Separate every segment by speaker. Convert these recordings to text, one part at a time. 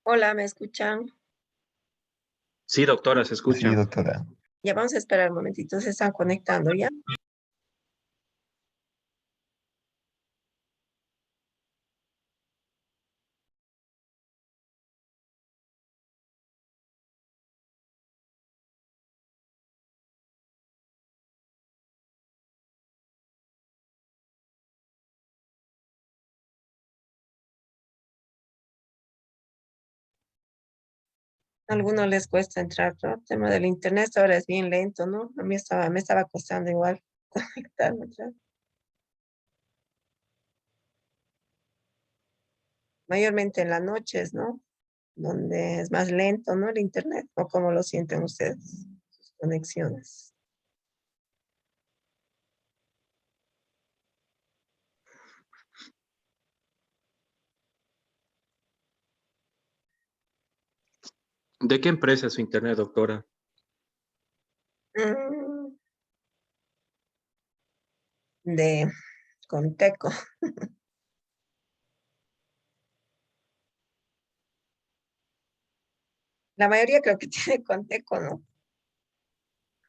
Speaker 1: Hola, ¿me escuchan?
Speaker 2: Sí, doctora, se
Speaker 3: Sí,
Speaker 2: escucha.
Speaker 3: doctora.
Speaker 1: Ya vamos a esperar un momentito, se están conectando ya. A algunos les cuesta entrar, ¿no? El tema del internet ahora es bien lento, ¿no? A mí me estaba costando igual conectarme otra vez. Mayormente en las noches, ¿no? Donde es más lento, ¿no? El internet, o cómo lo sienten ustedes, sus conexiones.
Speaker 2: ¿De qué empresa es su internet, doctora?
Speaker 1: Mm, de Conteco. La mayoría creo que tiene Conteco, ¿no?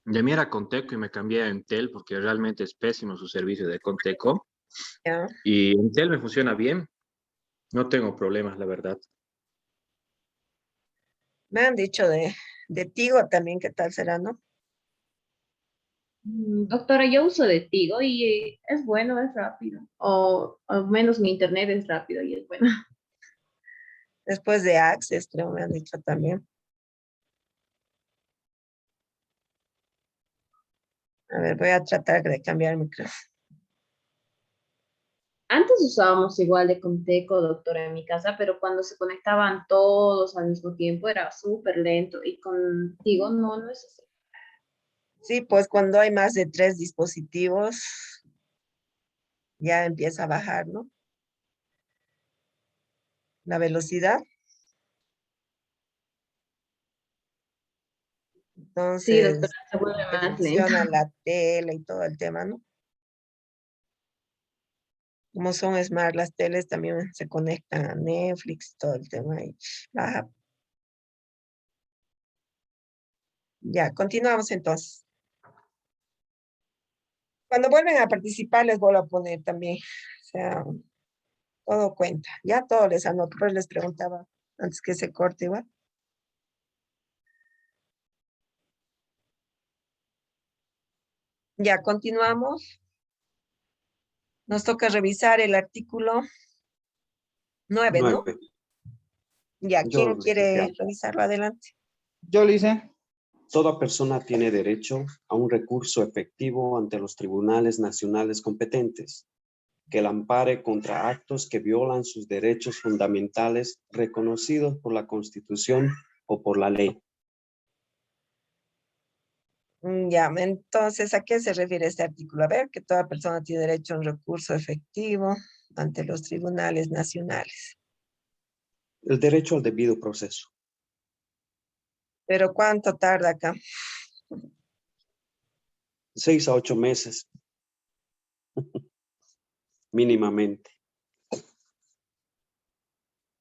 Speaker 2: De mí era Conteco y me cambié a Entel porque realmente es pésimo su servicio de Conteco.
Speaker 1: Ya.
Speaker 2: Y Entel me funciona bien, no tengo problemas, la verdad.
Speaker 1: Me han dicho de Tigo también, ¿qué tal será, no?
Speaker 4: Doctora, yo uso de Tigo y es bueno, es rápido. O al menos mi internet es rápido y es bueno.
Speaker 1: Después de Access, creo me han dicho también. A ver, voy a tratar de cambiar el micrófono.
Speaker 4: Antes usábamos igual de Conteco, doctora, en mi casa, pero cuando se conectaban todos al mismo tiempo era súper lento y con Tigo no es así.
Speaker 1: Sí, pues cuando hay más de 3 dispositivos, ya empieza a bajar, ¿no? La velocidad.
Speaker 4: Sí, doctora,
Speaker 1: Entonces,
Speaker 4: se vuelve
Speaker 1: que
Speaker 4: más lento.
Speaker 1: funciona la tele y todo el tema, ¿no? Como son smart las teles, también se conectan a Netflix, todo el tema y baja. Ya, continuamos entonces. Cuando vuelven a participar, les vuelvo a poner también. O sea, todo cuenta. Ya todo les anoto, pero les preguntaba antes que se corte igual. Ya, continuamos. Nos toca revisar el artículo 9, ¿no?
Speaker 5: 9.
Speaker 1: Ya,
Speaker 5: Yo,
Speaker 1: ¿quién quiere
Speaker 5: licenciado.
Speaker 1: revisarlo adelante?
Speaker 3: Yo lo hice.
Speaker 5: Toda persona tiene derecho a un recurso efectivo ante los tribunales nacionales competentes que la ampare contra actos que violan sus derechos fundamentales reconocidos por la Constitución o por la ley.
Speaker 1: Ya, entonces, ¿a qué se refiere este artículo? A ver, que toda persona tiene derecho a un recurso efectivo ante los tribunales nacionales.
Speaker 5: El derecho al debido proceso.
Speaker 1: Pero ¿cuánto tarda acá?
Speaker 5: 6 a 8 meses mínimamente.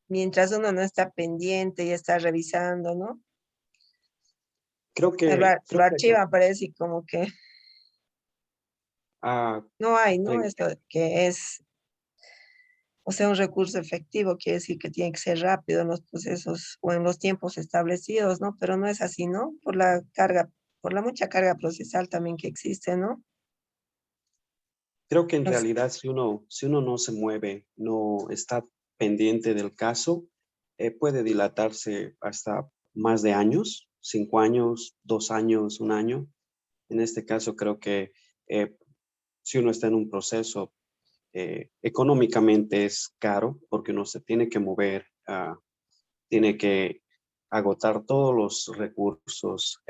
Speaker 1: Mientras uno no está pendiente y está revisando, ¿no?
Speaker 5: Creo
Speaker 1: Lo,
Speaker 5: que,
Speaker 1: lo
Speaker 5: creo que
Speaker 1: archivan, parece y como que
Speaker 5: ah,
Speaker 1: no hay, ¿no?
Speaker 5: pre-
Speaker 1: Esto que es, o sea, un recurso efectivo quiere decir que tiene que ser rápido en los procesos o en los tiempos establecidos, ¿no? Pero no es así, ¿no? Por la carga, por la mucha carga procesal también que existe, ¿no?
Speaker 5: creo que en
Speaker 1: Entonces,
Speaker 5: realidad si uno no se mueve, no está pendiente del caso, puede dilatarse hasta más de años, 5 años, 2 años, 1 año. En este caso creo que eh, si uno está en un proceso, económicamente es caro porque uno se tiene que mover, tiene que agotar todos los recursos,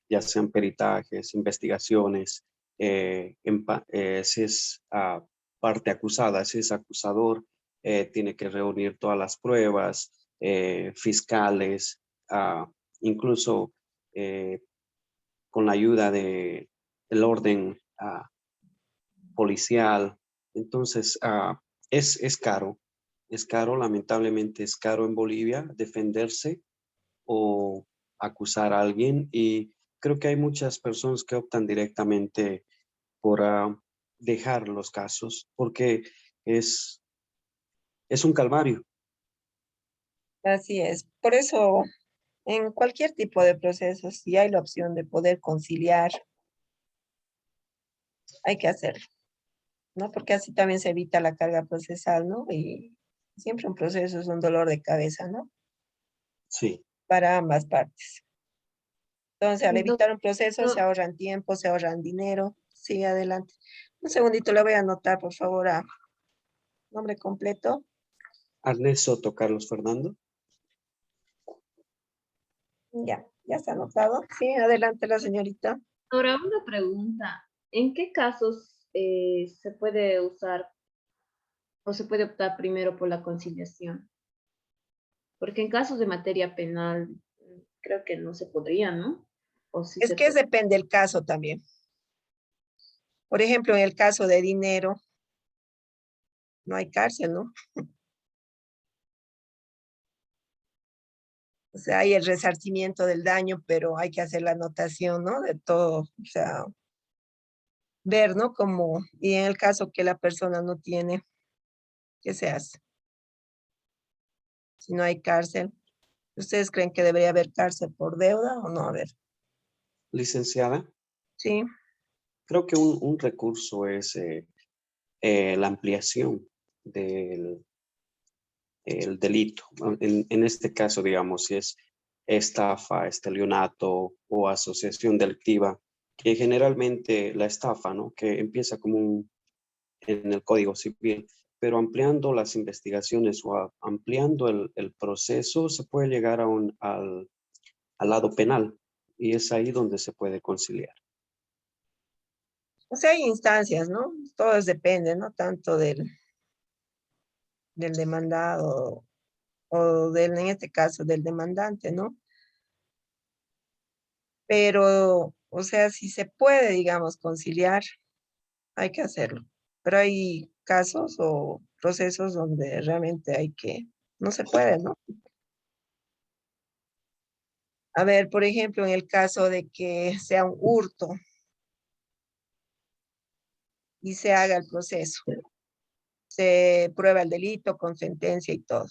Speaker 5: ya sean peritajes, investigaciones, si es parte acusada, si es acusador, tiene que reunir todas las pruebas, fiscales, incluso eh, con la ayuda del orden policial. Entonces, es caro. Es caro, lamentablemente es caro en Bolivia defenderse o acusar a alguien, y creo que hay muchas personas que optan directamente por dejar los casos porque es, es un calvario.
Speaker 1: Así es. Por eso, en cualquier tipo de proceso, si hay la opción de poder conciliar, hay que hacerlo, ¿no? Porque así también se evita la carga procesal, ¿no? Y siempre un proceso es un dolor de cabeza, ¿no?
Speaker 5: Sí.
Speaker 1: Para ambas partes. Entonces, al
Speaker 4: Entonces,
Speaker 1: evitar un proceso, se ahorran tiempo, se ahorran dinero. Sigue adelante. Un segundito, le voy a anotar, por favor, a nombre completo.
Speaker 5: Arnés Soto Carlos Fernando.
Speaker 1: Ya está anotado. Sí, adelante la señorita.
Speaker 4: ahora una pregunta. ¿En qué casos se puede usar o se puede optar primero por la conciliación? Porque en casos de materia penal creo que no se podría, ¿no? O sí
Speaker 1: Es
Speaker 4: se
Speaker 1: que
Speaker 4: puede.
Speaker 1: depende del caso también. Por ejemplo, en el caso de dinero, no hay cárcel, ¿no? O sea, hay el resarcimiento del daño, pero hay que hacer la anotación, ¿no? De todo, o sea, ver, ¿no? Como, y en el caso que la persona no tiene, ¿qué se hace? Si no hay cárcel, ¿ustedes creen que debería haber cárcel por deuda o no? A ver,
Speaker 5: Licenciada,
Speaker 1: sí,
Speaker 5: creo que un recurso es la ampliación del el delito. En este caso, digamos, si es estafa, estelionato o asociación delictiva, que generalmente la estafa, ¿no? Que empieza como en el Código Civil, pero ampliando las investigaciones o ampliando el proceso, se puede llegar al lado penal, y es ahí donde se puede conciliar.
Speaker 1: o sea, hay instancias, ¿no? Todo depende, ¿no? Tanto del demandado o del, en este caso, del demandante, ¿no? Pero, o sea, si se puede, digamos, conciliar, hay que hacerlo. Pero hay casos o procesos donde realmente no se puede, ¿no? A ver, por ejemplo, en el caso de que sea un hurto y se haga el proceso, se prueba el delito con sentencia y todo.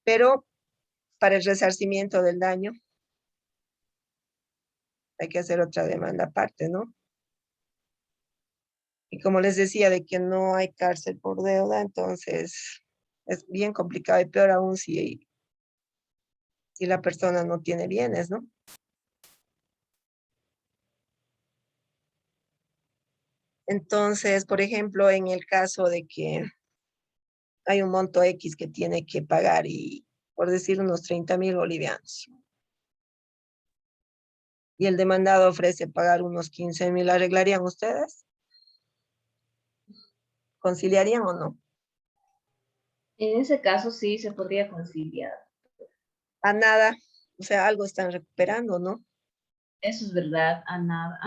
Speaker 1: Pero para el resarcimiento del daño hay que hacer otra demanda aparte, ¿no? Y como les decía, de que no hay cárcel por deuda, entonces es bien complicado y peor aún si la persona no tiene bienes, ¿no? Entonces, por ejemplo, en el caso de que hay un monto X que tiene que pagar y, por decir, unos 30,000 bolivianos, y el demandado ofrece pagar unos 15,000, ¿arreglarían ustedes? ¿Conciliarían o no?
Speaker 4: En ese caso sí se podría conciliar.
Speaker 1: A nada, o sea, algo están recuperando, ¿no?
Speaker 4: Eso es verdad, a nada.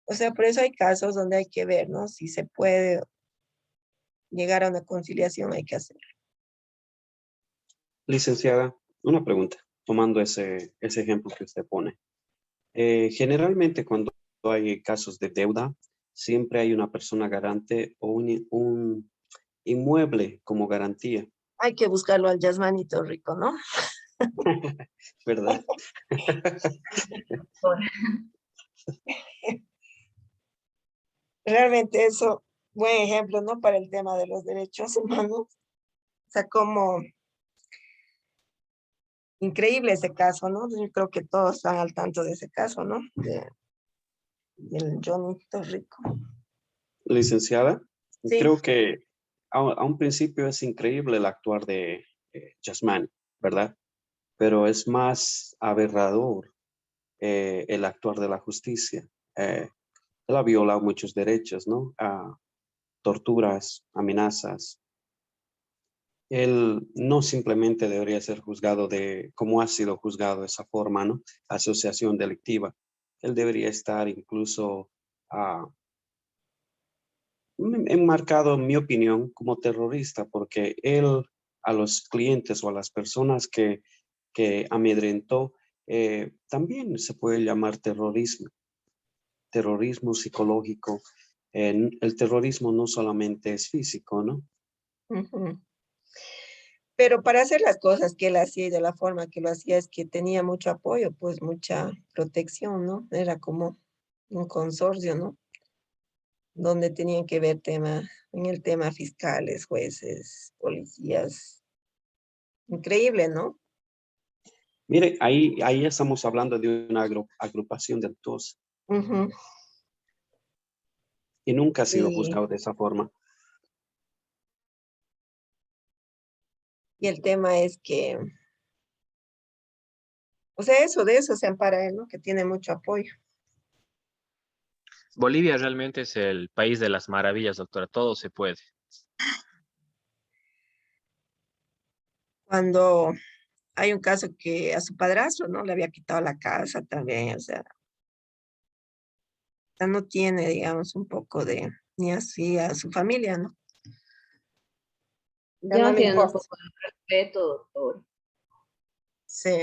Speaker 1: O sea, por eso hay casos donde hay que ver, ¿no? Si se puede llegar a una conciliación, hay que hacerlo.
Speaker 5: Licenciada, una pregunta, tomando ese ejemplo que usted pone. Generalmente cuando hay casos de deuda, siempre hay una persona garante o un inmueble como garantía,
Speaker 1: Hay que buscarlo al Yasmanito Rico, ¿no?
Speaker 5: ¿verdad?
Speaker 1: Realmente eso, buen ejemplo, ¿no? Para el tema de los derechos humanos. O sea, como increíble ese caso, ¿no? Yo creo que todos están al tanto de ese caso, ¿no? Del Johnito Rico.
Speaker 5: Licenciada,
Speaker 1: Sí,
Speaker 5: creo que a un principio es increíble el actuar de Yasmán, ¿verdad? Pero es más aberrador el actuar de la justicia. Él ha violado muchos derechos, ¿no? Torturas, amenazas. Él no simplemente debería ser juzgado de cómo ha sido juzgado de esa forma, ¿no? Asociación delictiva. Él debería estar incluso enmarcado, en mi opinión, como terrorista, porque él a los clientes o a las personas que amedrentó, también se puede llamar terrorismo, terrorismo psicológico. El terrorismo no solamente es físico, ¿no?
Speaker 1: Ujú. Pero para hacer las cosas que él hacía y de la forma que lo hacía es que tenía mucho apoyo, pues mucha protección, ¿no? Era como un consorcio, ¿no? Donde tenían que ver en el tema fiscales, jueces, policías. Increíble, ¿no?
Speaker 5: Mire, ahí estamos hablando de una agrupación de actores
Speaker 1: Ujú.
Speaker 5: y nunca ha sido
Speaker 1: Y,
Speaker 5: juzgado de esa forma.
Speaker 1: y el tema es que, o sea, de eso se ampara él, ¿no? Que tiene mucho apoyo.
Speaker 2: Bolivia realmente es el país de las maravillas, doctora. Todo se puede.
Speaker 1: Cuando hay un caso que a su padrastro, ¿no? Le había quitado la casa también, o sea, no tiene, digamos, un poco de, ni así a su familia, ¿no? Ya
Speaker 4: Ya
Speaker 1: no
Speaker 4: no
Speaker 1: le
Speaker 4: tienen un
Speaker 1: importa.
Speaker 4: poco de respeto, doctor.
Speaker 1: Sí.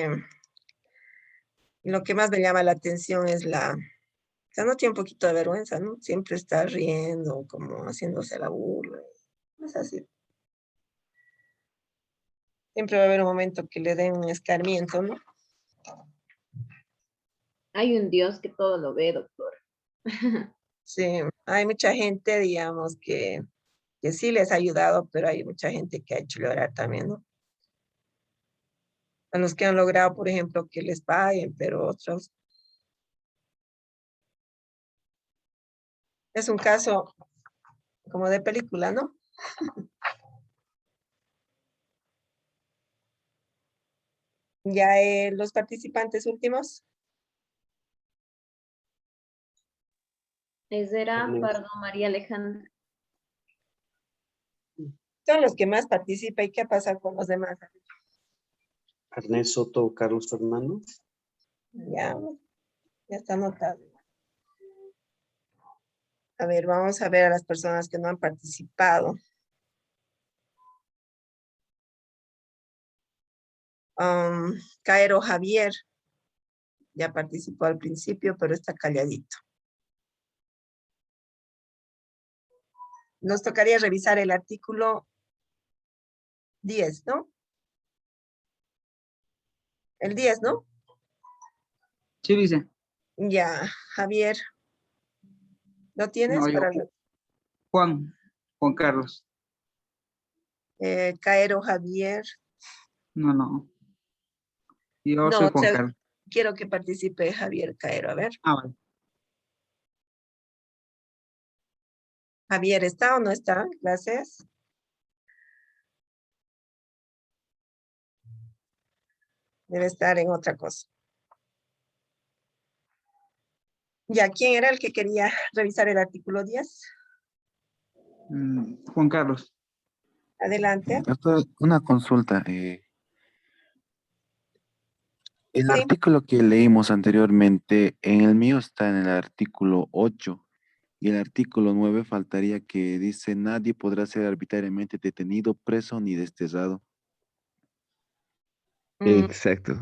Speaker 1: Y lo que más me llama la atención es o sea, no tiene un poquito de vergüenza, ¿no? Siempre está riendo, como haciéndose la burla. No es así. Siempre va a haber un momento que le den un escarmiento, ¿no?
Speaker 4: Hay un Dios que todo lo ve, doctor.
Speaker 1: Sí, hay mucha gente, digamos, que sí les ha ayudado, pero hay mucha gente que ha hecho llorar también, ¿no? A los que han logrado, por ejemplo, que les paguen, pero otros. Es un caso como de película, ¿no? Ya los participantes últimos
Speaker 4: Ese era
Speaker 5: Ernesto,
Speaker 4: Pardo María Alejandra.
Speaker 1: son los que más participan. ¿Y qué pasa con los demás?
Speaker 5: Ernesto Soto, Carlos Fernando.
Speaker 1: Ya, ya está anotado. A ver, vamos a ver a las personas que no han participado. Caero Javier ya participó al principio, pero está calladito. Nos tocaría revisar el artículo 10, ¿no? El 10, ¿no?
Speaker 3: Sí, dice.
Speaker 1: Ya, Javier, ¿lo tienes
Speaker 3: No, yo,
Speaker 1: para
Speaker 3: Juan Carlos.
Speaker 1: Caero Javier?
Speaker 3: No, no. Yo
Speaker 1: No,
Speaker 3: soy Juan Carlos.
Speaker 1: quiero que participe Javier Caero. A ver,
Speaker 3: Ah, vale.
Speaker 1: Javier, ¿está o no está? Gracias. Debe estar en otra cosa. Ya, ¿quién era el que quería revisar el artículo 10?
Speaker 3: Juan Carlos.
Speaker 1: Adelante.
Speaker 6: Doctor, una consulta. El
Speaker 1: Sí.
Speaker 6: artículo que leímos anteriormente, en el mío está en el artículo 8 y el artículo 9 faltaría que dice nadie podrá ser arbitrariamente detenido, preso ni desterrado.
Speaker 1: Mm,
Speaker 7: Exacto,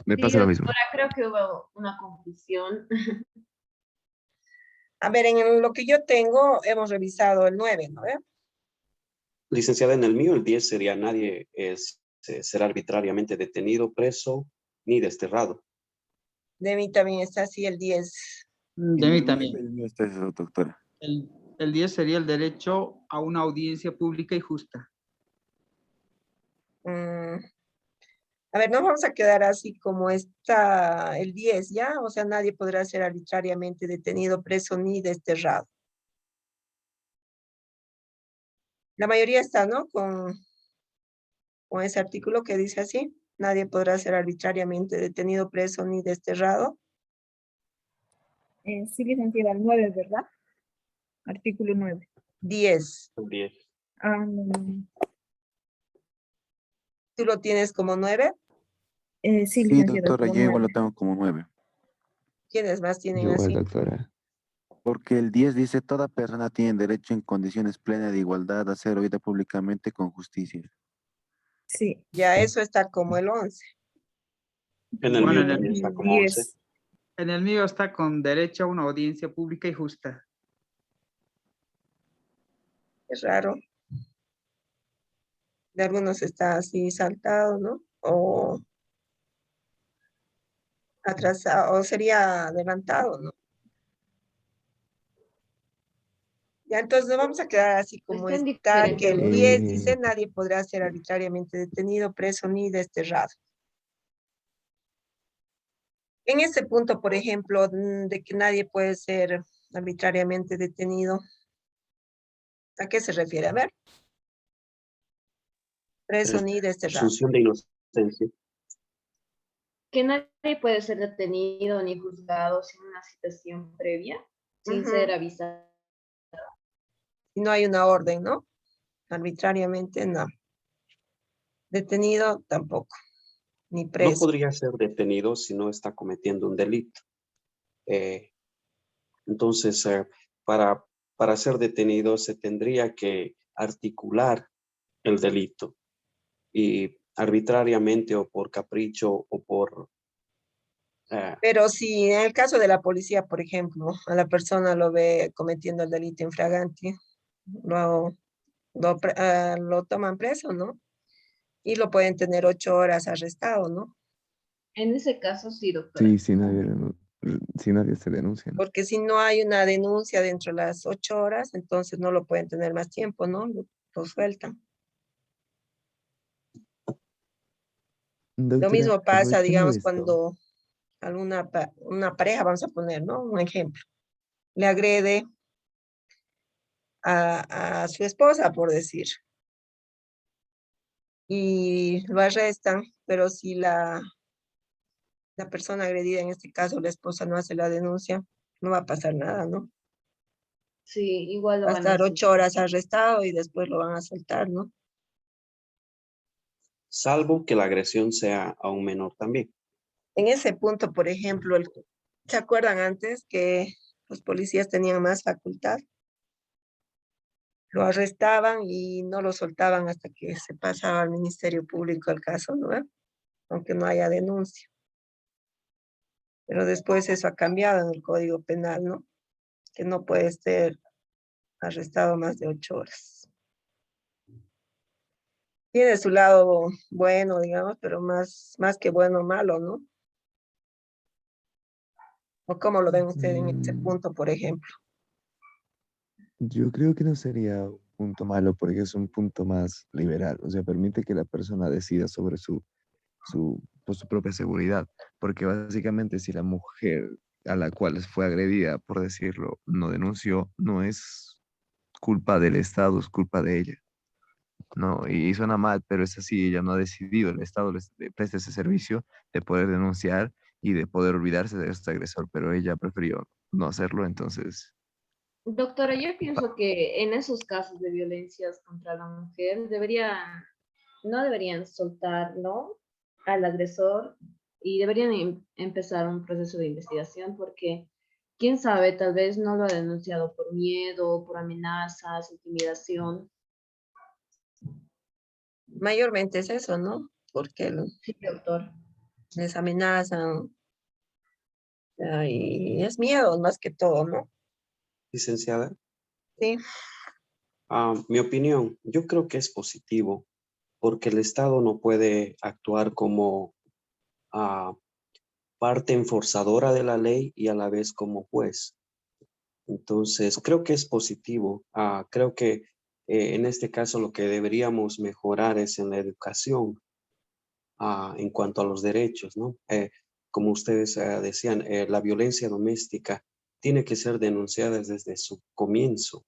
Speaker 7: me
Speaker 4: Sí,
Speaker 7: pasa lo mismo.
Speaker 4: doctora, creo que hubo una confusión.
Speaker 1: a ver, en lo que yo tengo, hemos revisado el 9, ¿no?
Speaker 5: Licenciada, en el mío, el 10 sería nadie será arbitrariamente detenido, preso ni desterrado.
Speaker 1: De mí también está así el 10.
Speaker 3: De
Speaker 6: En
Speaker 3: mí
Speaker 6: el 9
Speaker 3: también.
Speaker 6: el mío está eso, doctora.
Speaker 3: El 10 sería el derecho a una audiencia pública y justa.
Speaker 1: Mm, a ver, nos vamos a quedar así como está el 10, ¿ya? O sea, nadie podrá ser arbitrariamente detenido, preso ni desterrado. La mayoría está, ¿no? Con ese artículo que dice así. Nadie podrá ser arbitrariamente detenido, preso ni desterrado.
Speaker 8: Sí, licenciada, el 9, ¿verdad? Artículo 9.
Speaker 1: 10.
Speaker 5: El 10.
Speaker 8: No.
Speaker 1: ¿Tú lo tienes como 9?
Speaker 8: Sí,
Speaker 6: Sí,
Speaker 8: licenciada,
Speaker 6: doctora,
Speaker 8: como
Speaker 6: yo igual
Speaker 8: 9.
Speaker 6: lo tengo como 9.
Speaker 1: ¿Quiénes más tienen
Speaker 7: Igual,
Speaker 1: así?
Speaker 7: doctora.
Speaker 6: Porque el 10 dice, toda persona tiene derecho en condiciones plenas de igualdad a ser oída públicamente con justicia.
Speaker 8: Sí.
Speaker 1: Ya eso está como el 11.
Speaker 5: En el
Speaker 3: Bueno,
Speaker 5: mío también está como 11.
Speaker 8: 10.
Speaker 3: En el mío está con derecho a una audiencia pública y justa.
Speaker 1: Es raro. De algunos está así saltado, ¿no? O atrasado, o sería adelantado, ¿no? Ya, entonces nos vamos a quedar así como
Speaker 4: Está en
Speaker 1: está,
Speaker 4: diferente
Speaker 1: que el 10
Speaker 4: orden.
Speaker 1: dice, nadie podrá ser arbitrariamente detenido, preso ni desterrado. En ese punto, por ejemplo, de que nadie puede ser arbitrariamente detenido, ¿a qué se refiere? A ver, preso ni desterrado.
Speaker 5: Presunción de inocencia.
Speaker 4: Que nadie puede ser detenido ni juzgado sin una citación previa, sin
Speaker 1: Ujú.
Speaker 4: ser avisado.
Speaker 1: Y no hay una orden, ¿no? Arbitrariamente, no. Detenido, tampoco. Ni
Speaker 5: No
Speaker 1: preso.
Speaker 5: podría ser detenido si no está cometiendo un delito. Entonces, para ser detenido se tendría que articular el delito y arbitrariamente o por capricho o por...
Speaker 1: Pero si en el caso de la policía, por ejemplo, a la persona lo ve cometiendo el delito in flagranti, lo toman preso, ¿no? Y lo pueden tener 8 horas arrestado, ¿no?
Speaker 4: En ese caso, sí, doctora.
Speaker 7: Sí, si nadie se denuncia, ¿no?
Speaker 1: Porque si no hay una denuncia dentro de las 8 horas, entonces no lo pueden tener más tiempo, ¿no? Lo sueltan. Lo
Speaker 7: Doctora,
Speaker 1: mismo pasa,
Speaker 7: aprovechando
Speaker 1: digamos,
Speaker 7: esto,
Speaker 1: cuando una pareja, vamos a poner, ¿no? Un ejemplo, le agrede a su esposa, por decir, y lo arrestan, pero si la persona agredida, en este caso la esposa, no hace la denuncia, no va a pasar nada, ¿no?
Speaker 4: Sí, igual lo
Speaker 1: Va a
Speaker 4: van a
Speaker 1: estar 8
Speaker 4: soltar.
Speaker 1: horas arrestado y después lo van a soltar, ¿no?
Speaker 5: Salvo que la agresión sea a un menor también.
Speaker 1: En ese punto, por ejemplo, ¿se acuerdan antes que los policías tenían más facultad? Lo arrestaban y no lo soltaban hasta que se pasaba al Ministerio Público el caso, ¿no? Aunque no haya denuncia. Pero después eso ha cambiado en el Código Penal, ¿no? Que no puede ser arrestado más de 8 horas. Tiene su lado bueno, digamos, pero más que bueno, malo, ¿no? ¿O cómo lo ven ustedes en ese
Speaker 7: mm,
Speaker 1: punto, por ejemplo?
Speaker 7: yo creo que no sería un punto malo porque es un punto más liberal, o sea, permite que la persona decida sobre pues, su propia seguridad, porque básicamente si la mujer a la cual fue agredida, por decirlo, no denunció, no es culpa del Estado, es culpa de ella. No, y suena mal, pero es así, ella no ha decidido, el Estado le presta ese servicio de poder denunciar y de poder olvidarse de este agresor, pero ella prefirió no hacerlo, entonces,
Speaker 4: Doctora, yo pienso que en esos casos de violencias contra la mujer no deberían soltarlo al agresor y deberían empezar un proceso de investigación porque quién sabe, tal vez no lo ha denunciado por miedo, por amenazas, intimidación.
Speaker 1: Mayormente es eso, ¿no? Porque
Speaker 4: Sí, doctor.
Speaker 1: les amenazan y es miedo más que todo, ¿no?
Speaker 5: Licenciada,
Speaker 1: Sí.
Speaker 5: mi opinión, yo creo que es positivo porque el Estado no puede actuar como ah, parte enforzadora de la ley y a la vez como juez. Entonces, creo que es positivo. Creo que en este caso lo que deberíamos mejorar es en la educación en cuanto a los derechos, ¿no? Como ustedes decían, la violencia doméstica tiene que ser denunciada desde su comienzo,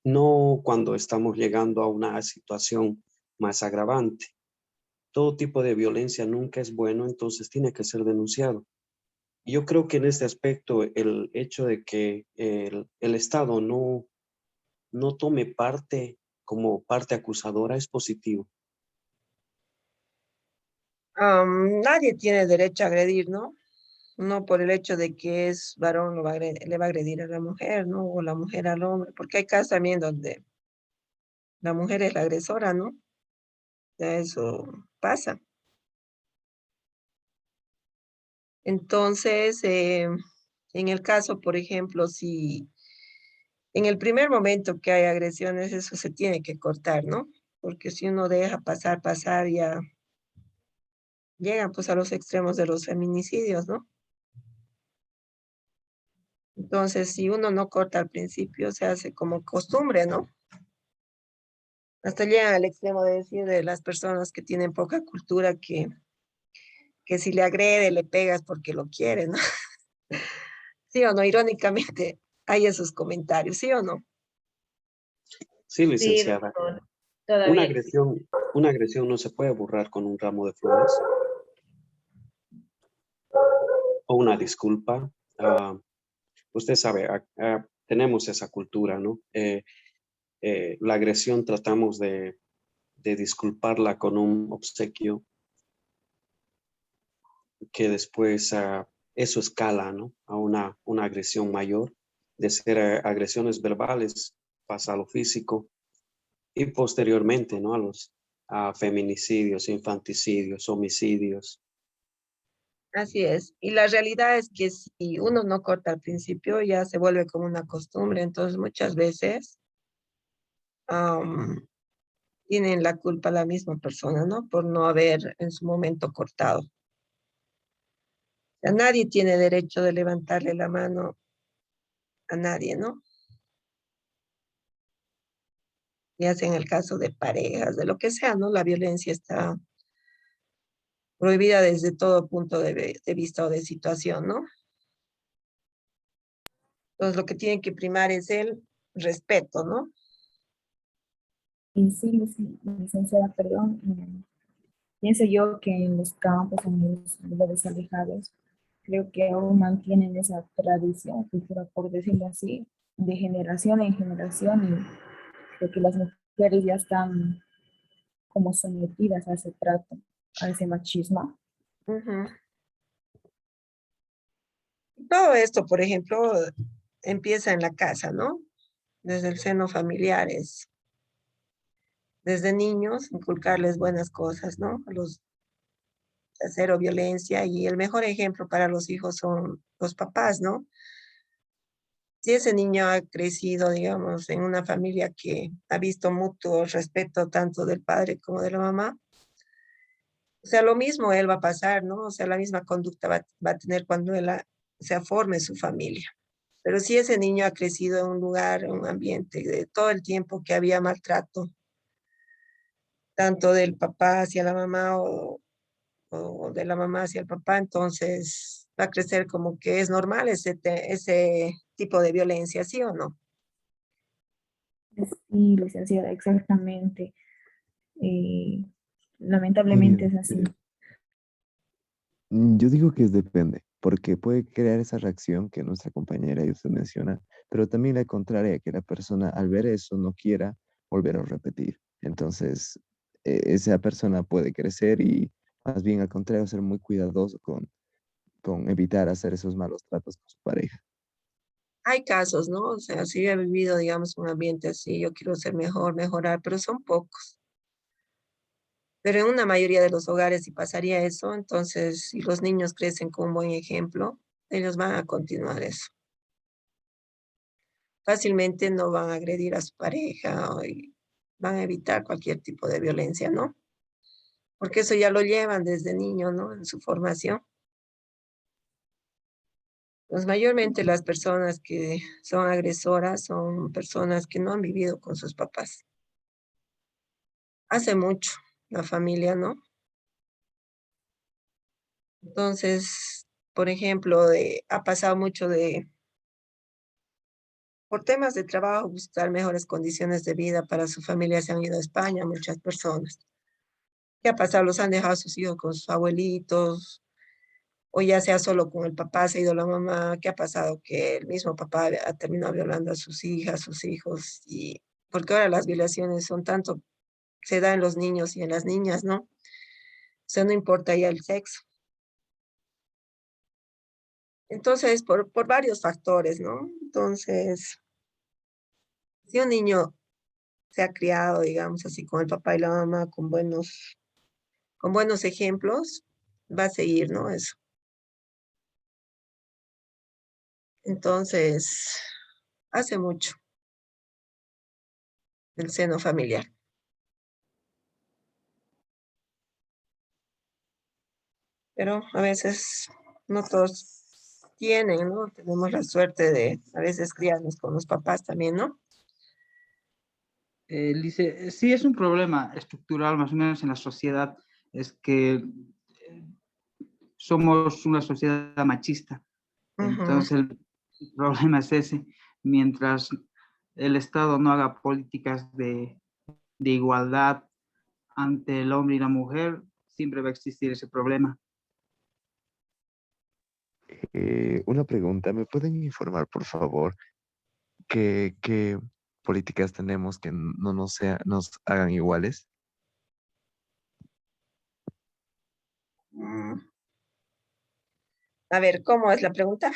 Speaker 5: no cuando estamos llegando a una situación más agravante. Todo tipo de violencia nunca es bueno, entonces tiene que ser denunciado. Y yo creo que en este aspecto el hecho de que el Estado no tome parte como parte acusadora es positivo.
Speaker 1: Nadie tiene derecho a agredir, ¿no? No por el hecho de que es varón le va a agredir a la mujer, ¿no? O la mujer al hombre, porque hay casos también donde la mujer es la agresora, ¿no? Ya eso pasa. Entonces, en el caso, por ejemplo, si en el primer momento que hay agresiones, eso se tiene que cortar, ¿no? Porque si uno deja pasar, ya llegan pues a los extremos de los feminicidios, ¿no? Entonces, si uno no corta al principio, se hace como costumbre, ¿no? Hasta llegan al extremo de decir de las personas que tienen poca cultura que si le agrede, le pegas porque lo quiere, ¿no? ¿Sí o no? Irónicamente, hay esos comentarios, ¿sí o no?
Speaker 5: Sí,
Speaker 4: Sí,
Speaker 5: licenciada.
Speaker 4: doctor, todavía existe.
Speaker 5: Una agresión no se puede borrar con un ramo de flores o una disculpa. Usted sabe, tenemos esa cultura, ¿no? La agresión tratamos de disculparla con un obsequio que después eso escala, ¿no? A una agresión mayor, de ser agresiones verbales, pasa a lo físico y posteriormente, ¿no? A feminicidios, infanticidios, homicidios.
Speaker 1: Así es. Y la realidad es que si uno no corta al principio, ya se vuelve como una costumbre. Entonces, muchas veces am, tienen la culpa la misma persona, ¿no? Por no haber en su momento cortado. O sea, nadie tiene derecho de levantarle la mano a nadie, ¿no? Ya sea en el caso de parejas, de lo que sea, ¿no? La violencia está prohibida desde todo punto de vista o de situación, ¿no? Entonces, lo que tiene que primar es el respeto, ¿no?
Speaker 8: Y sí, licenciada, perdón, pienso yo que en los campos, en los lugares alejados, creo que aún mantienen esa tradición, cultura, por decirlo así, de generación en generación, y creo que las mujeres ya están como sometidas a ese trato, a ese machismo.
Speaker 1: Ujú. Todo esto, por ejemplo, empieza en la casa, ¿no? Desde el seno familiar, es desde niños inculcarles buenas cosas, ¿no? A los cero violencia y el mejor ejemplo para los hijos son los papás, ¿no? Si ese niño ha crecido, digamos, en una familia que ha visto mutuo respeto tanto del padre como de la mamá, o sea, lo mismo él va a pasar, ¿no? O sea, la misma conducta va a tener cuando se forme su familia. Pero si ese niño ha crecido en un lugar, en un ambiente de todo el tiempo que había maltrato, tanto del papá hacia la mamá o de la mamá hacia el papá, entonces va a crecer como que es normal ese tipo de violencia, ¿sí o no?
Speaker 8: Sí, licenciada, exactamente. Eh, Lamentablemente
Speaker 7: Eh,
Speaker 8: es así.
Speaker 7: yo digo que depende, porque puede crear esa reacción que nuestra compañera y usted menciona, pero también la contraria, que la persona al ver eso no quiera volver a repetir. Entonces, esa persona puede crecer y más bien al contrario ser muy cuidadoso con evitar hacer esos malos tratos con su pareja.
Speaker 1: Hay casos, ¿no? O sea, si he vivido, digamos, un ambiente así, yo quiero ser mejor, mejorar, pero son pocos. Pero en una mayoría de los hogares si pasaría eso, entonces si los niños crecen con un buen ejemplo, ellos van a continuar eso. Fácilmente no van a agredir a su pareja y van a evitar cualquier tipo de violencia, ¿no? Porque eso ya lo llevan desde niño, ¿no? En su formación. Pues mayormente las personas que son agresoras son personas que no han vivido con sus papás. Hace mucho, la familia, ¿no? Entonces, por ejemplo, ha pasado mucho por temas de trabajo, buscar mejores condiciones de vida para su familia, se han ido a España muchas personas. ¿Qué ha pasado? Los han dejado a sus hijos con sus abuelitos, o ya sea solo con el papá, se ha ido la mamá. ¿Qué ha pasado? Que el mismo papá ha terminado violando a sus hijas, sus hijos, y porque ahora las violaciones son tanto, se da en los niños y en las niñas, ¿no? O sea, no importa ya el sexo. Entonces, por varios factores, ¿no? Entonces, si un niño se ha criado, digamos así, con el papá y la mamá, con buenos ejemplos, va a seguir, ¿no? Eso. Entonces, hace mucho el seno familiar. Pero a veces no todos tienen, ¿no? Tenemos la suerte de a veces criarnos con los papás también, ¿no?
Speaker 3: Lice, sí es un problema estructural más o menos en la sociedad, es que somos una sociedad machista.
Speaker 1: Ujú.
Speaker 3: Entonces el problema es ese. Mientras el Estado no haga políticas de igualdad ante el hombre y la mujer, siempre va a existir ese problema.
Speaker 7: Una pregunta, ¿me pueden informar, por favor, qué políticas tenemos que no nos hagan iguales?
Speaker 1: Mm. A ver, ¿cómo es la pregunta?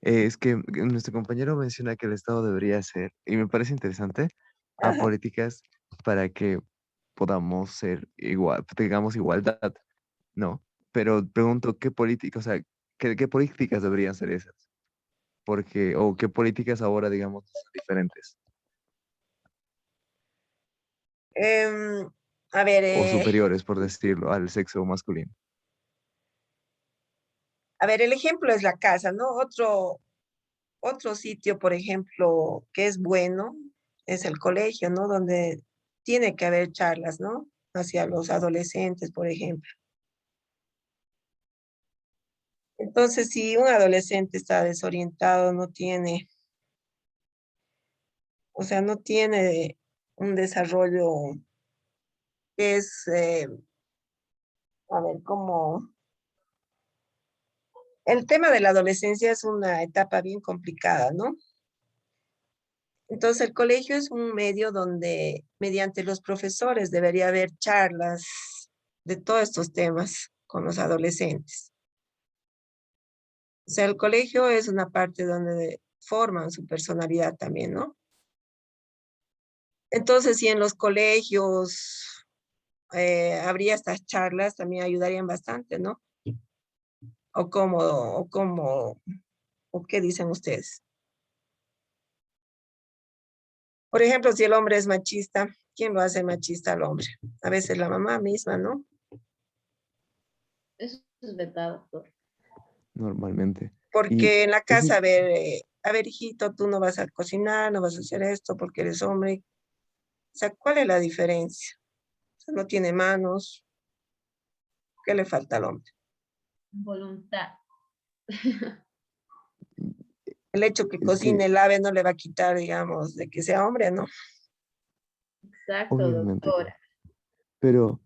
Speaker 7: Es que nuestro compañero menciona que el Estado debería hacer, y me parece interesante, a
Speaker 1: Ajá.
Speaker 7: políticas para que podamos ser igual, tengamos igualdad, ¿no? Pero pregunto, ¿qué políticas, o sea, qué políticas deberían ser esas? Porque, o qué políticas ahora, digamos, son diferentes
Speaker 1: Em, a ver,
Speaker 7: o superiores, por decirlo, al sexo masculino.
Speaker 1: el ejemplo es la casa, ¿no? Otro sitio, por ejemplo, que es bueno, es el colegio, ¿no? Donde tiene que haber charlas, ¿no? Hacia los adolescentes, por ejemplo. Entonces, si un adolescente está desorientado, no tiene, o sea, no tiene un desarrollo que es, como el tema de la adolescencia es una etapa bien complicada, ¿no? Entonces, el colegio es un medio donde, mediante los profesores, debería haber charlas de todos estos temas con los adolescentes. O sea, el colegio es una parte donde forman su personalidad también, ¿no? Entonces, si en los colegios habría estas charlas, también ayudarían bastante, ¿no? O qué dicen ustedes. Por ejemplo, si el hombre es machista, ¿quién lo hace machista al hombre? A veces la mamá misma, ¿no?
Speaker 4: Eso es verdad, doctor.
Speaker 7: Normalmente. Y
Speaker 1: Porque en la
Speaker 7: eso
Speaker 1: casa, a ver, hijito, tú no vas a cocinar, no vas a hacer esto porque eres hombre. O sea, ¿cuál es la diferencia? O sea, no tiene manos, ¿qué le falta al hombre?
Speaker 4: Voluntad.
Speaker 1: El hecho que
Speaker 7: es que,
Speaker 1: cocine, lave, no le va a quitar, digamos, de que sea hombre, ¿no?
Speaker 4: Exacto,
Speaker 7: obviamente,
Speaker 4: doctora.
Speaker 7: pero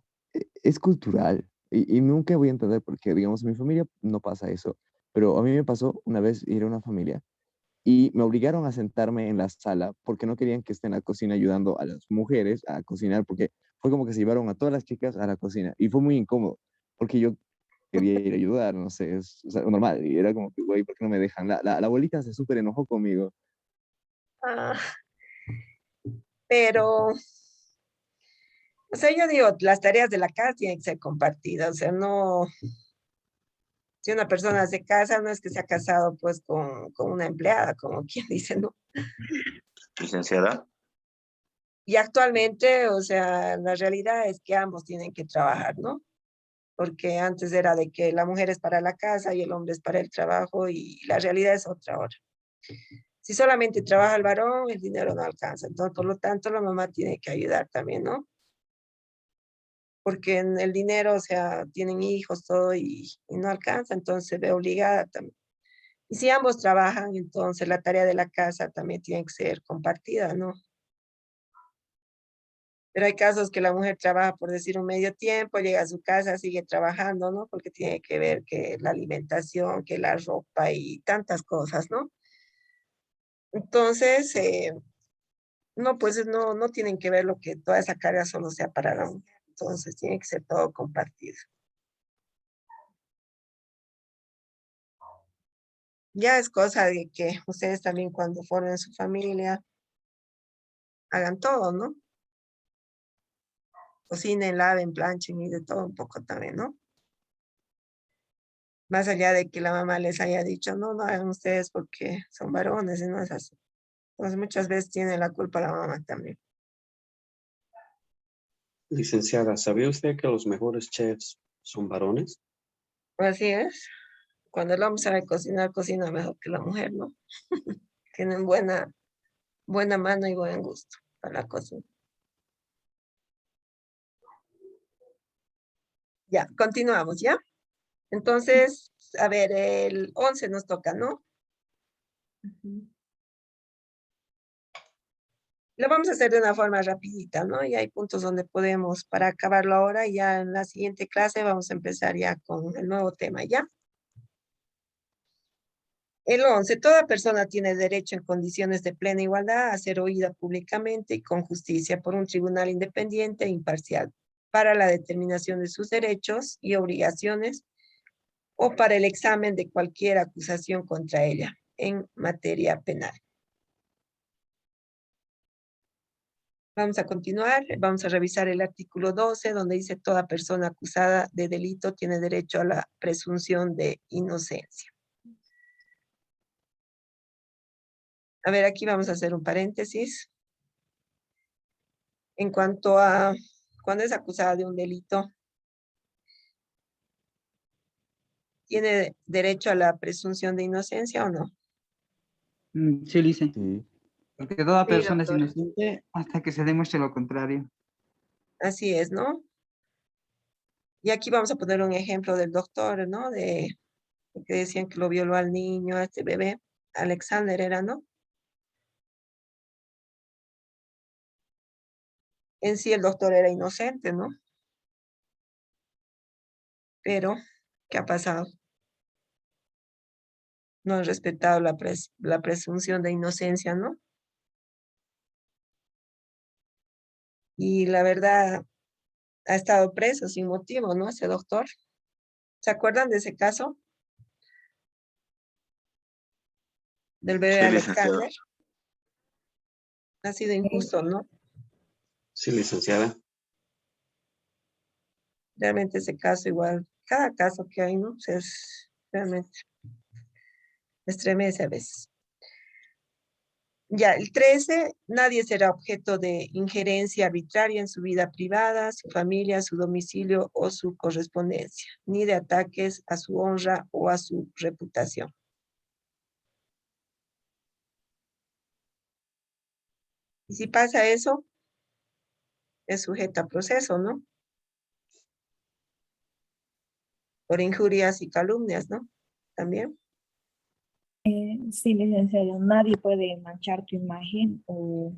Speaker 7: es cultural y nunca voy a entender porque, digamos, en mi familia no pasa eso, pero a mí me pasó una vez ir a una familia y me obligaron a sentarme en la sala porque no querían que esté en la cocina ayudando a las mujeres a cocinar porque fue como que se llevaron a todas las chicas a la cocina y fue muy incómodo porque yo quería ir a ayudar, no sé, es o sea, normal y era como que, güey, ¿por qué no me dejan? La abuelita se súper enojó conmigo.
Speaker 1: Ah, pero, o sea, yo digo, las tareas de la casa tienen que ser compartidas, o sea, no, si una persona se casa, no es que se ha casado pues con una empleada, como quien dice, ¿no?
Speaker 2: Licenciada.
Speaker 1: Y actualmente, o sea, la realidad es que ambos tienen que trabajar, ¿no? Porque antes era de que la mujer es para la casa y el hombre es para el trabajo y la realidad es otra ahora. Si solamente trabaja el varón, el dinero no alcanza. Entonces, por lo tanto, la mamá tiene que ayudar también, ¿no? Porque en el dinero, o sea, tienen hijos, todo y no alcanza, entonces se ve obligada también. Y si ambos trabajan, entonces la tarea de la casa también tiene que ser compartida, ¿no? Pero hay casos que la mujer trabaja, por decir, un medio tiempo, llega a su casa, sigue trabajando, ¿no? Porque tiene que ver que la alimentación, que la ropa y tantas cosas, ¿no? Entonces, no, pues no tienen que ver lo que toda esa carga solo sea para la mujer. Entonces, tiene que ser todo compartido. Ya es cosa de que ustedes también cuando formen su familia hagan todo, ¿no? Cocinen, laven, planchen y de todo un poco también, ¿no? Más allá de que la mamá les haya dicho, no, no hagan ustedes porque son varones y no es así. Entonces muchas veces tiene la culpa la mamá también.
Speaker 5: Licenciada, ¿sabía usted que los mejores chefs son varones?
Speaker 1: Así es. Cuando el hombre sabe cocinar, cocina mejor que la mujer, ¿no? Tienen buena mano y buen gusto para la cocina. Ya, continuamos, ¿ya? Entonces, a ver, el 11 nos toca, ¿no?
Speaker 4: Ujú.
Speaker 1: Lo vamos a hacer de una forma rapidita, ¿no? Y hay puntos donde podemos, para acabarlo ahora, y ya en la siguiente clase vamos a empezar ya con el nuevo tema, ¿ya? El 11, toda persona tiene derecho en condiciones de plena igualdad a ser oída públicamente y con justicia por un tribunal independiente e imparcial para la determinación de sus derechos y obligaciones o para el examen de cualquier acusación contra ella en materia penal. Vamos a continuar, vamos a revisar el artículo 12, donde dice toda persona acusada de delito tiene derecho a la presunción de inocencia. A ver, aquí vamos a hacer un paréntesis. En cuanto a cuando es acusada de un delito, ¿tiene derecho a la presunción de inocencia o no?
Speaker 3: Sí, dice.
Speaker 7: Sí.
Speaker 3: Porque toda
Speaker 4: Sí,
Speaker 3: persona es
Speaker 4: doctor.
Speaker 3: inocente hasta que se demuestre lo contrario.
Speaker 1: Así es, ¿no? Y aquí vamos a poner un ejemplo del doctor, ¿no? De que decían que lo violó al niño, a este bebé, Alexander era, ¿no? En sí el doctor era inocente, ¿no? Pero, ¿qué ha pasado? No han respetado la presunción de inocencia, ¿no? Y la verdad, ha estado preso sin motivo, ¿no? Ese doctor. ¿Se acuerdan de ese caso? Del bebé
Speaker 2: Sí, licenciado.
Speaker 1: Alexander. Ha sido
Speaker 8: Eh,
Speaker 1: injusto, ¿no?
Speaker 5: Sí, licenciada.
Speaker 1: Realmente ese caso igual, cada caso que hay, ¿no? Pues es realmente estremece a veces. Ya, el 13, nadie será objeto de injerencia arbitraria en su vida privada, su familia, su domicilio o su correspondencia, ni de ataques a su honra o a su reputación. Y si pasa eso, es sujeto a proceso, ¿no? Por injurias y calumnias, ¿no? También.
Speaker 8: sí, licenciado, nadie puede manchar tu imagen o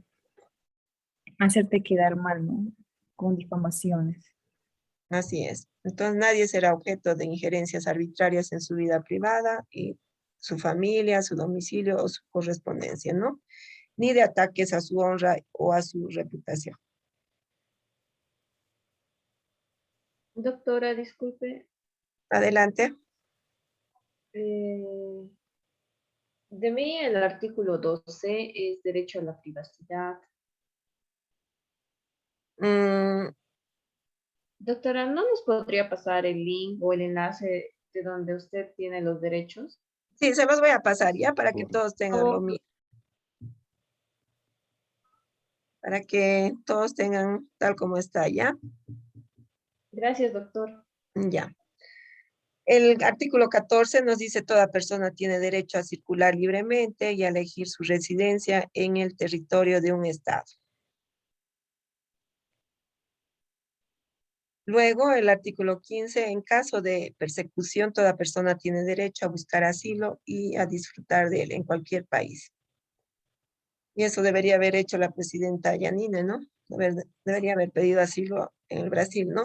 Speaker 8: hacerte quedar mal, ¿no? Con difamaciones.
Speaker 1: Así es. Entonces nadie será objeto de injerencias arbitrarias en su vida privada y su familia, su domicilio o su correspondencia, ¿no? Ni de ataques a su honra o a su reputación.
Speaker 4: Doctora, disculpe,
Speaker 1: Adelante.
Speaker 4: eh, de mí el artículo 12 es derecho a la privacidad.
Speaker 1: Mm,
Speaker 4: Doctora, ¿no nos podría pasar el link o el enlace de donde usted tiene los derechos?
Speaker 1: sí, se los voy a pasar ya para que
Speaker 7: Por-
Speaker 1: todos tengan lo
Speaker 4: Oh,
Speaker 1: mismo, para que todos tengan tal como está ya.
Speaker 4: gracias, doctor.
Speaker 1: Ya. El artículo 14 nos dice toda persona tiene derecho a circular libremente y a elegir su residencia en el territorio de un estado. Luego, el artículo 15, en caso de persecución, toda persona tiene derecho a buscar asilo y a disfrutar de él en cualquier país. Y eso debería haber hecho la presidenta Yanine, ¿no? Debería haber pedido asilo en el Brasil, ¿no?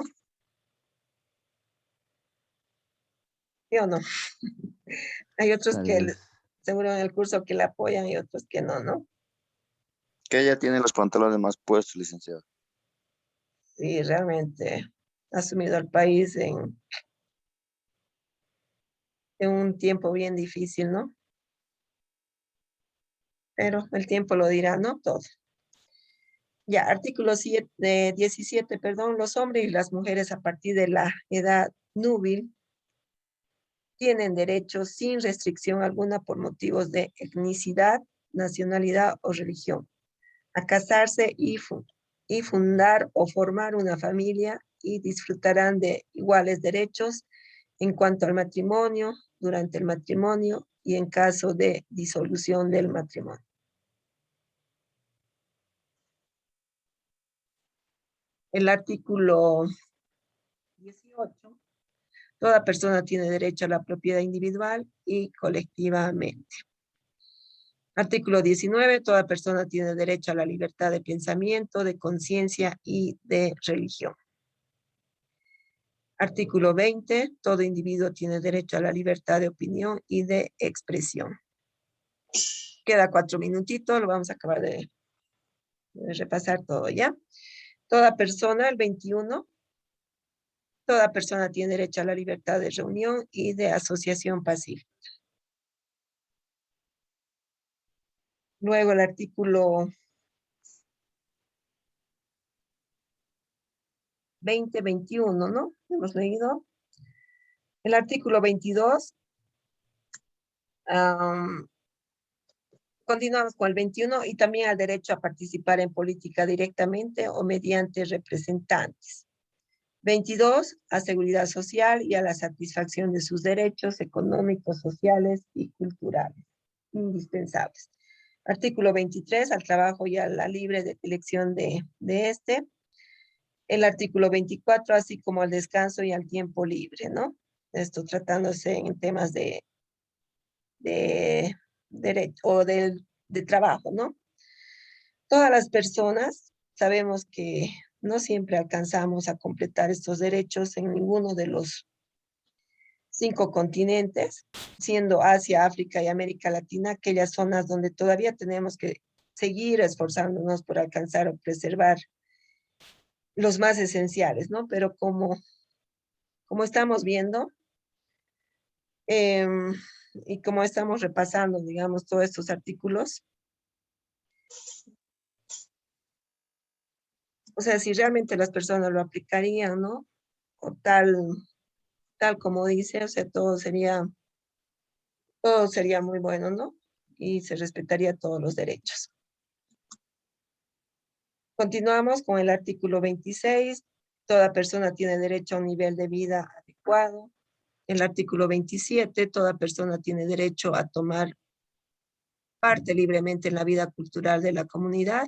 Speaker 1: ¿Sí o no? Hay otros
Speaker 7: Tal
Speaker 1: que
Speaker 7: vez.
Speaker 1: seguro en el curso que la apoyan y otros que no, ¿no?
Speaker 9: Que ella tiene los pantalones más puestos, licenciado.
Speaker 1: Sí, realmente ha asumido al país en un tiempo bien difícil, ¿no? pero el tiempo lo dirá, ¿no? Todo. Ya, artículo 17, perdón, los hombres y las mujeres a partir de la edad núbil tienen derechos sin restricción alguna por motivos de etnicidad, nacionalidad o religión, a casarse y fundar o formar una familia y disfrutarán de iguales derechos en cuanto al matrimonio, durante el matrimonio y en caso de disolución del matrimonio. El artículo 18. Toda persona tiene derecho a la propiedad individual y colectivamente. Artículo 19. Toda persona tiene derecho a la libertad de pensamiento, de conciencia y de religión. Artículo 20. Todo individuo tiene derecho a la libertad de opinión y de expresión. Queda 4 minutitos, lo vamos a acabar de repasar todo, ¿ya? Toda persona, el 21. Toda persona tiene derecho a la libertad de reunión y de asociación pacífica. Luego el artículo 20, 21, ¿no? Hemos leído. El artículo 22. Continuamos con el 21 y también al derecho a participar en política directamente o mediante representantes. 22, a seguridad social y a la satisfacción de sus derechos económicos, sociales y culturales, indispensables. Artículo 23, al trabajo y a la libre elección de este. El artículo 24, así como al descanso y al tiempo libre, ¿no? Esto tratándose en temas de derecho o de trabajo, ¿no? Todas las personas sabemos que no siempre alcanzamos a completar estos derechos en ninguno de los 5 continentes, siendo Asia, África y América Latina aquellas zonas donde todavía tenemos que seguir esforzándonos por alcanzar o preservar los más esenciales, ¿no? Pero como estamos viendo, y como estamos repasando, digamos, todos estos artículos, o sea, si realmente las personas lo aplicarían, ¿no? O tal como dice, o sea, todo sería muy bueno, ¿no? Y se respetaría todos los derechos. Continuamos con el artículo 26. Toda persona tiene derecho a un nivel de vida adecuado. El artículo 27. Toda persona tiene derecho a tomar parte libremente en la vida cultural de la comunidad.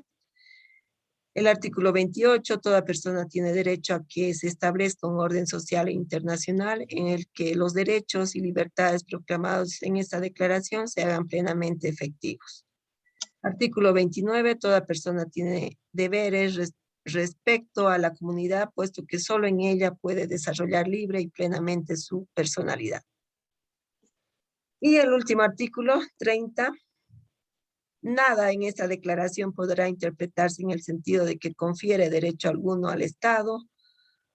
Speaker 1: El artículo 28, toda persona tiene derecho a que se establezca un orden social e internacional en el que los derechos y libertades proclamados en esta declaración se hagan plenamente efectivos. Artículo 29, toda persona tiene deberes respecto a la comunidad, puesto que solo en ella puede desarrollar libre y plenamente su personalidad. Y el último artículo, 30, nada en esta declaración podrá interpretarse en el sentido de que confiere derecho alguno al Estado,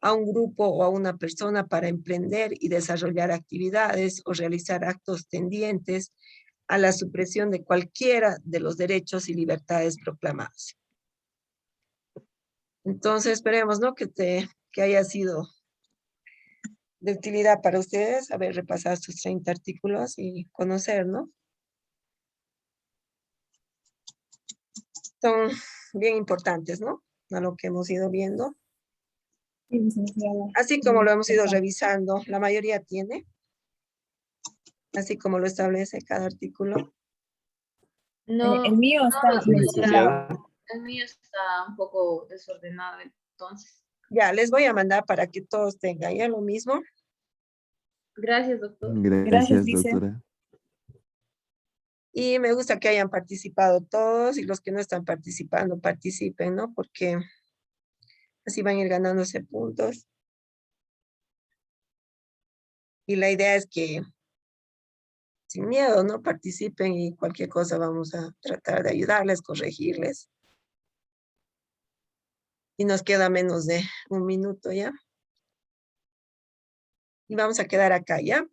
Speaker 1: a un grupo o a una persona para emprender y desarrollar actividades o realizar actos tendientes a la supresión de cualquiera de los derechos y libertades proclamados. Entonces esperemos, ¿no? Que haya sido de utilidad para ustedes haber repasado estos 30 artículos y conocer, ¿no? Son bien importantes, ¿no? A lo que hemos ido viendo.
Speaker 8: Sí, licenciada.
Speaker 1: Así como lo hemos ido revisando, la mayoría tiene, así como lo establece cada artículo.
Speaker 4: No,
Speaker 8: El mío está
Speaker 5: Sí, licenciada.
Speaker 4: el mío está un poco desordenado, entonces.
Speaker 1: Ya, les voy a mandar para que todos tengan ya lo mismo.
Speaker 4: Gracias, doctor.
Speaker 7: Gracias,
Speaker 8: Lice.
Speaker 7: doctora.
Speaker 1: Y me gusta que hayan participado todos y los que no están participando participen, ¿no? Porque así van a ir ganándose puntos. Y la idea es que sin miedo, ¿no? Participen y cualquier cosa vamos a tratar de ayudarles, corregirles. Y nos queda menos de 1 minuto ya. Y vamos a quedar acá, ¿ya?